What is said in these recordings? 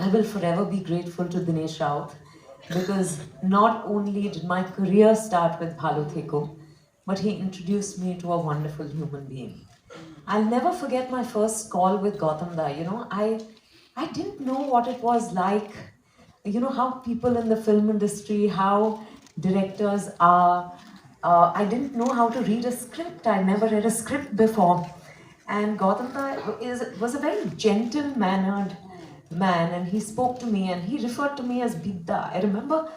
I will forever be grateful to Dinesh Raut because not only did my career start with Bhalo Theko, but he introduced me to a wonderful human being. I'll never forget my first call with Gautam Da. I didn't know what it was like, how people in the film industry, how directors are. I didn't know how to read a script. I never read a script before. And Gautam Da was a very gentle-mannered man, and he spoke to me and he referred to me as Bidda. I remember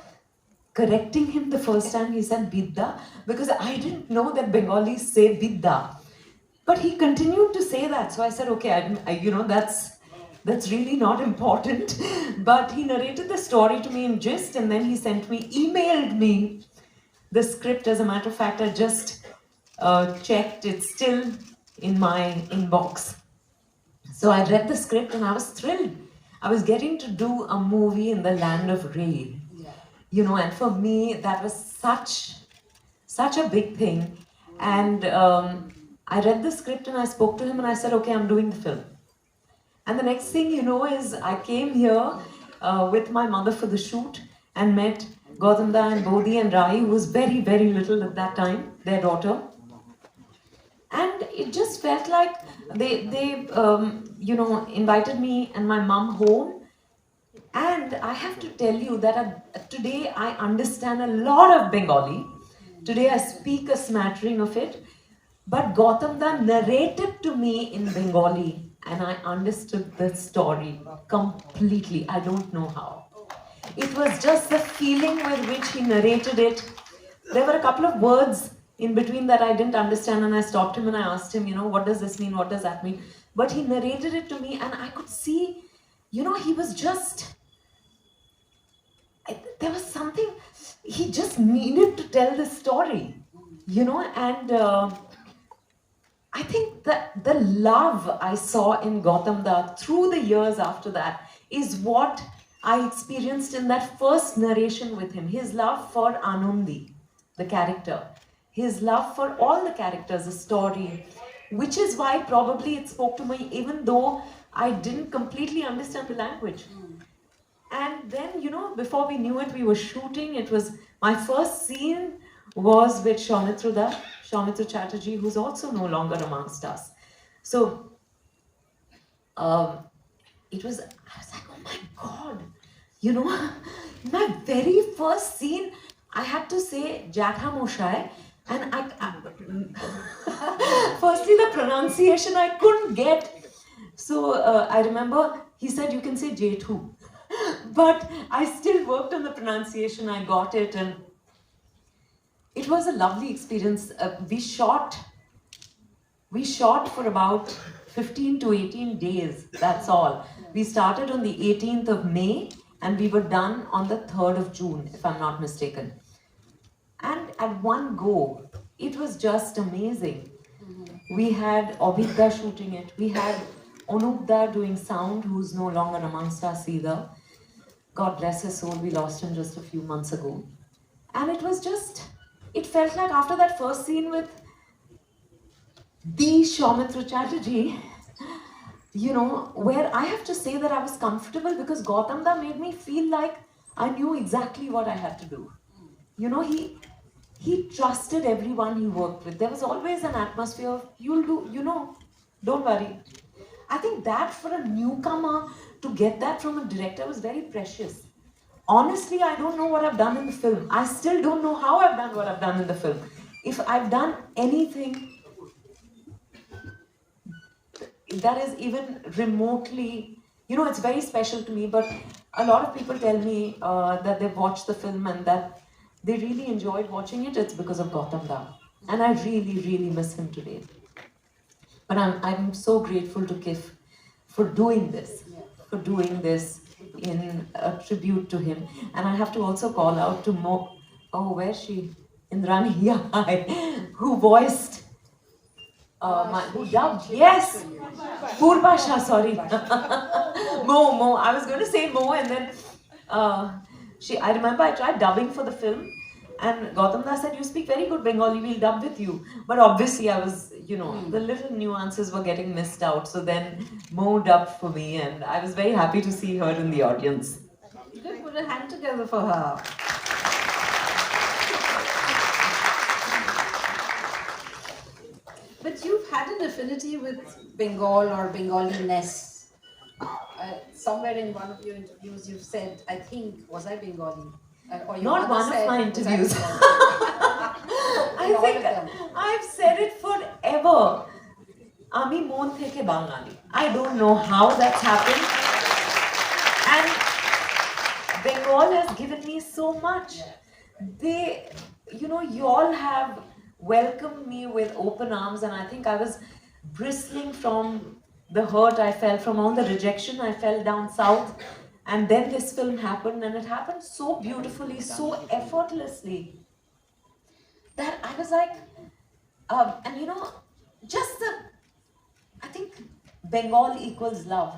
correcting him the first time he said Bidda because I didn't know that Bengalis say Bidda. But he continued to say that. So I said, okay, that's really not important. But he narrated the story to me in gist, and then he emailed me the script. As a matter of fact, I just checked. It's still in my inbox. So I read the script and I was thrilled. I was getting to do a movie in the land of rain. And for me, that was such a big thing. And I read the script and I spoke to him and I said, okay, I'm doing the film. And the next thing is I came here with my mother for the shoot and met Gautam Da and Bodhi and Rai, who was very, very little at that time, their daughter. And it just felt like they invited me and my mom home. And I have to tell you that today I understand a lot of Bengali. Today I speak a smattering of it. But Gautam Da narrated to me in Bengali and I understood the story completely. I don't know how. It was just the feeling with which he narrated it. There were a couple of words in between that I didn't understand, and I stopped him and I asked him, what does this mean? What does that mean? But he narrated it to me and I could see, he was just, there was something, he just needed to tell the story, and I think that the love I saw in Gautam Da through the years after that is what I experienced in that first narration with him. His love for Anundi, the character, his love for all the characters, the story, which is why probably it spoke to me even though I didn't completely understand the language. And then, before we knew it, we were shooting. It was, my first scene was with Soumitra Chatterjee, who's also no longer amongst us. So, I was like, oh my God, my very first scene, I had to say Jatha Moshai, and firstly the pronunciation I couldn't get. So I remember he said, you can say Jethu. But I still worked on the pronunciation. I got it, and it was a lovely experience. We shot for about 15 to 18 days, that's all. We started on the 18th of May and we were done on the 3rd of June, if I'm not mistaken. And at one go, it was just amazing. We had Obidda shooting it. We had Onubda doing sound, who's no longer amongst us either. God bless his soul, we lost him just a few months ago. And it was just, it felt like after that first scene with the Soumitra Chatterjee, where I have to say that I was comfortable because Gautam Da made me feel like I knew exactly what I had to do. He trusted everyone he worked with. There was always an atmosphere of, you'll do, don't worry. I think that for a newcomer to get that from a director was very precious. Honestly, I don't know what I've done in the film. I still don't know how I've done what I've done in the film. If I've done anything that is even remotely, it's very special to me, but a lot of people tell me that they've watched the film and that they really enjoyed watching it. It's because of Gautam Da. And I really, really miss him today. But I'm so grateful to Kiff for doing this in a tribute to him. And I have to also call out to Mo, where's she? Indrani, yeah, who voiced, who dubbed, yes, Purvasha, sorry. Mo, I was going to say Mo, and then I remember I tried dubbing for the film, And Gautam Da said, you speak very good Bengali, we'll dub with you. But obviously I was, the little nuances were getting missed out. So then Mo dubbed for me, and I was very happy to see her in the audience. Good, put a hand together for her. But you've had an affinity with Bengal or Bengali-ness. Somewhere in one of your interviews you've said, I think, was I Bengali? Or your Not mother one said, of my was I interviews. Bengali? I think I've said it forever. Ami mon theke Bangali. I don't know how that's happened. And Bengal has given me so much. They, you all have welcomed me with open arms, and I think I was bristling from the hurt I felt, from all the rejection I felt down south. And then this film happened, and it happened so beautifully, so effortlessly, that I was like, and just I think Bengal equals love.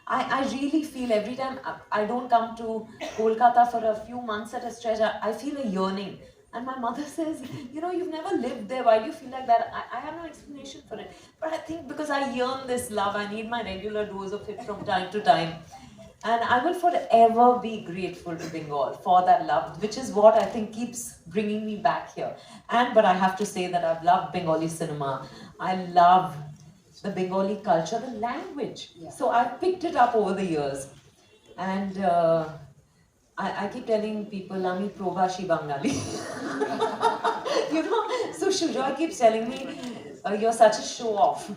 I really feel every time I don't come to Kolkata for a few months at a stretch, I feel a yearning. And my mother says, you've never lived there, why do you feel like that? I have no explanation for it. But I think because I yearn this love, I need my regular dose of it from time to time. And I will forever be grateful to Bengal for that love, which is what I think keeps bringing me back here. But I have to say that I've loved Bengali cinema. I love the Bengali culture, the language. Yeah. So I've picked it up over the years. And I keep telling people, Ami Probashi Bangali. So Shujoy keeps telling me, you're such a show off.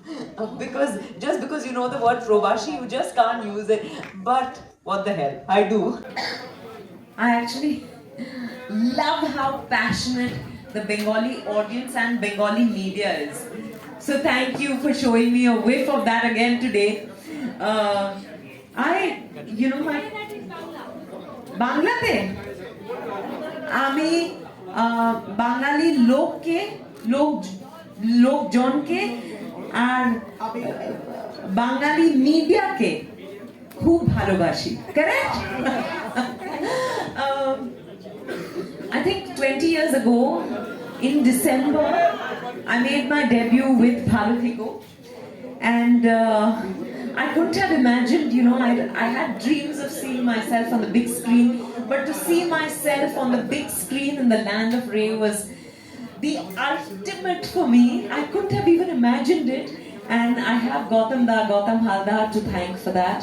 Because just because you know the word Probashi, you just can't use it. But what the hell, I do. I actually love how passionate the Bengali audience and Bengali media is. So thank you for showing me a whiff of that again today. My বাংলাতে আমি বাঙালি লোকজনকে আর বাঙালি মিডিয়াকে খুব ভালোবাসি, correct? I think 20 years ago in December I made my debut with Bhalo Theko, and I couldn't have imagined, I had dreams of seeing myself on the big screen, but to see myself on the big screen in the land of Ray was the ultimate for me. I couldn't have even imagined it, and I have Gautam Haldar to thank for that.